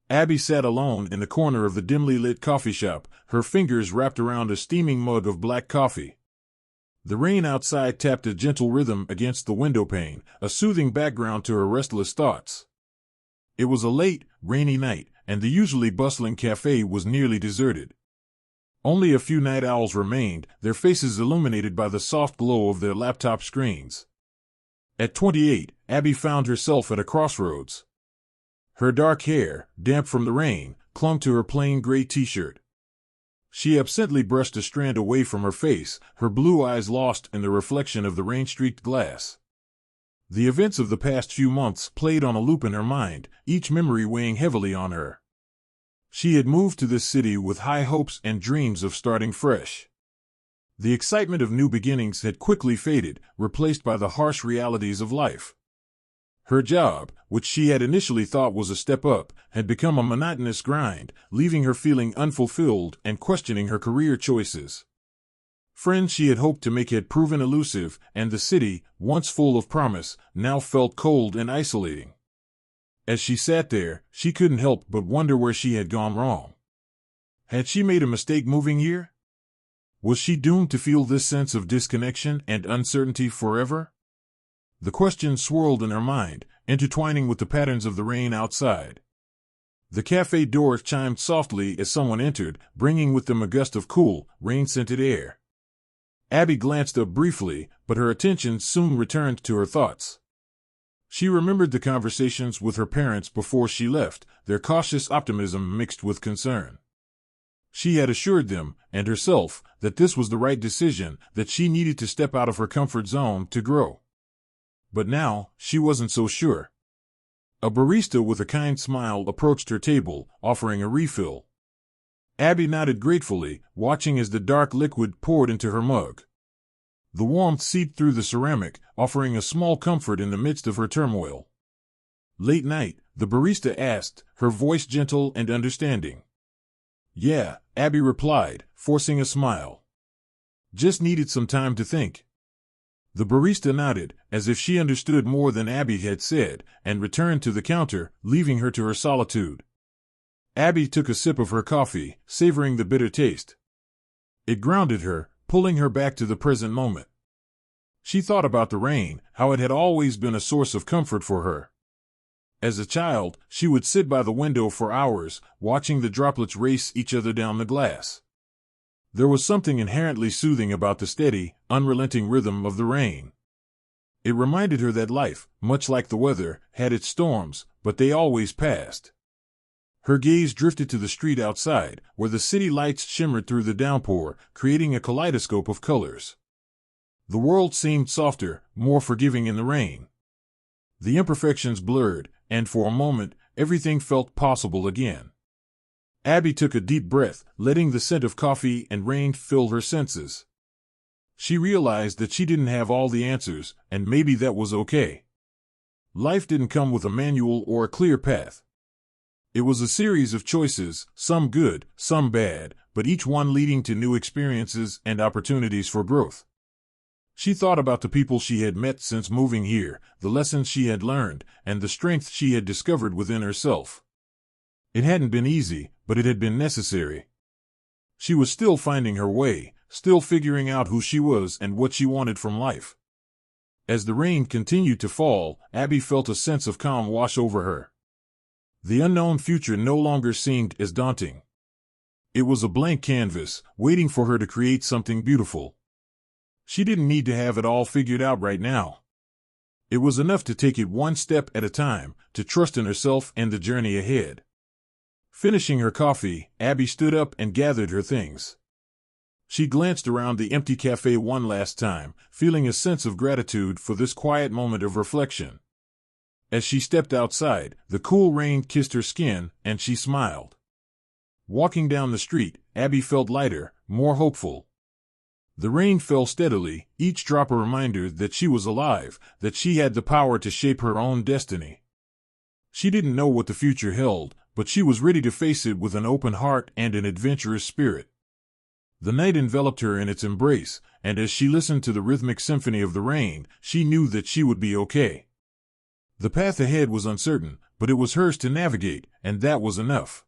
Abby sat alone in the corner of the dimly lit coffee shop, her fingers wrapped around a steaming mug of black coffee. The rain outside tapped a gentle rhythm against the windowpane, a soothing background to her restless thoughts. It was a late, rainy night, and the usually bustling cafe was nearly deserted. Only a few night owls remained, their faces illuminated by the soft glow of their laptop screens. At 28, Abby found herself at a crossroads. Her dark hair, damp from the rain, clung to her plain gray t-shirt. She absently brushed a strand away from her face, her blue eyes lost in the reflection of the rain-streaked glass. The events of the past few months played on a loop in her mind, each memory weighing heavily on her. She had moved to this city with high hopes and dreams of starting fresh. The excitement of new beginnings had quickly faded, replaced by the harsh realities of life. Her job, which she had initially thought was a step up, had become a monotonous grind, leaving her feeling unfulfilled and questioning her career choices. Friends she had hoped to make had proven elusive, and the city, once full of promise, now felt cold and isolating. As she sat there, she couldn't help but wonder where she had gone wrong. Had she made a mistake moving here? Was she doomed to feel this sense of disconnection and uncertainty forever? The questions swirled in her mind, intertwining with the patterns of the rain outside. The cafe door chimed softly as someone entered, bringing with them a gust of cool, rain-scented air. Abby glanced up briefly, but her attention soon returned to her thoughts. She remembered the conversations with her parents before she left, their cautious optimism mixed with concern. She had assured them, and herself, that this was the right decision, that she needed to step out of her comfort zone to grow. But now, she wasn't so sure. A barista with a kind smile approached her table, offering a refill. Abby nodded gratefully, watching as the dark liquid poured into her mug. The warmth seeped through the ceramic, offering a small comfort in the midst of her turmoil. Late night, the barista asked, her voice gentle and understanding. "Yeah," Abby replied, forcing a smile. "Just needed some time to think." The barista nodded, as if she understood more than Abby had said, and returned to the counter, leaving her to her solitude. Abby took a sip of her coffee, savoring the bitter taste. It grounded her, pulling her back to the present moment. She thought about the rain, how it had always been a source of comfort for her. As a child, she would sit by the window for hours, watching the droplets race each other down the glass. There was something inherently soothing about the steady, unrelenting rhythm of the rain. It reminded her that life, much like the weather, had its storms, but they always passed. Her gaze drifted to the street outside, where the city lights shimmered through the downpour, creating a kaleidoscope of colors. The world seemed softer, more forgiving in the rain. The imperfections blurred, and for a moment, everything felt possible again. Abby took a deep breath, letting the scent of coffee and rain fill her senses. She realized that she didn't have all the answers, and maybe that was okay. Life didn't come with a manual or a clear path. It was a series of choices, some good, some bad, but each one leading to new experiences and opportunities for growth. She thought about the people she had met since moving here, the lessons she had learned, and the strength she had discovered within herself. It hadn't been easy, but it had been necessary. She was still finding her way, still figuring out who she was and what she wanted from life. As the rain continued to fall, Abby felt a sense of calm wash over her. The unknown future no longer seemed as daunting. It was a blank canvas, waiting for her to create something beautiful. She didn't need to have it all figured out right now. It was enough to take it one step at a time, to trust in herself and the journey ahead. Finishing her coffee, Abby stood up and gathered her things. She glanced around the empty cafe one last time, feeling a sense of gratitude for this quiet moment of reflection. As she stepped outside, the cool rain kissed her skin, and she smiled. Walking down the street, Abby felt lighter, more hopeful. The rain fell steadily, each drop a reminder that she was alive, that she had the power to shape her own destiny. She didn't know what the future held, but she was ready to face it with an open heart and an adventurous spirit. The night enveloped her in its embrace, and as she listened to the rhythmic symphony of the rain, she knew that she would be okay. The path ahead was uncertain, but it was hers to navigate, and that was enough.